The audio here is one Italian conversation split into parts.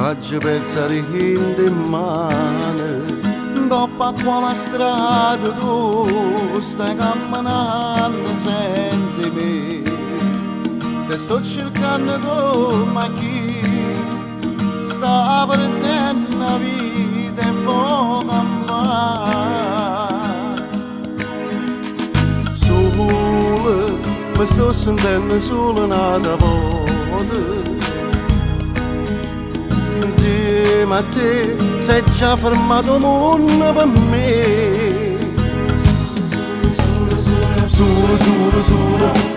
Faccio pensare in mano, dopo a quale strada tu stai camminando senza me. Ti sto cercando come chi sta perdendo la vita e può cambiare. Solo, mi sto sentendo solo un'altra volta. Insieme a te sei già fermato mondo per me. Solo,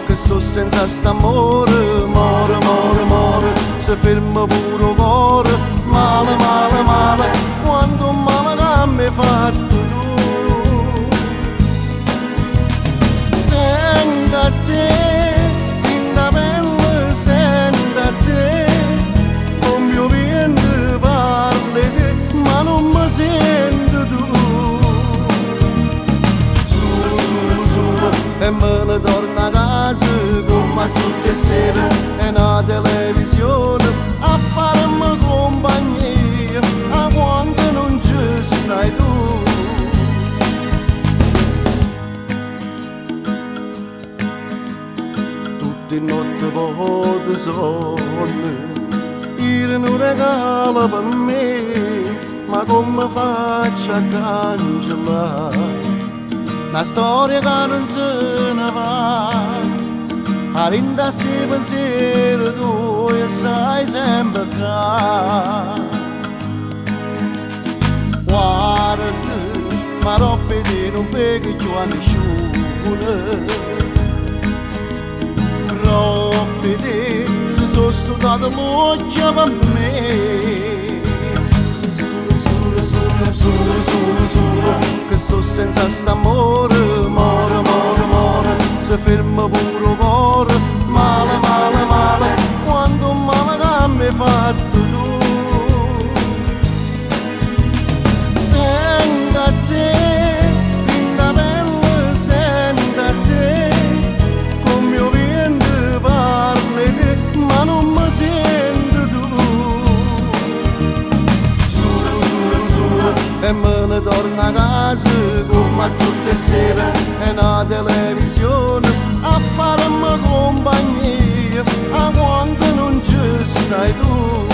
che sto senza st'amore, more, se ferma pure cuore, male, quanto male che mi hai fatto tu. Vengo a te, in la pelle sento a te, ma non mi sento tu. Solo, e me ne torno a casa come a tutte le sere, e una televisione a farmi compagnia, a quando non ci stai tu. Tutte notte volte sonno, io non regalo per me, ma come faccio a cancellare una storia che non se ne va? Arinda sti pensieri tu e sai sempre che guarda, ma roba di non pega più a nessuno. Roba di se sono studiato molto per me. Solo, che sto senza st'amore, more, se ferma pure cuore, male, quanto male che mi hai fatto tu. Vengo a te, in la pelle sento a te, come io vento parli te, ma non mi sento tu. E me ne torno a casa come a tutte le sere, e una televisione a farmi compagnia, a quando non ci stai tu.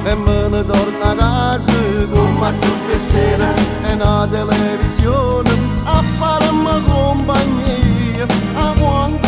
E me ne torno a casa come a tutte le sere, e una televisione a farmi compagnia, a quando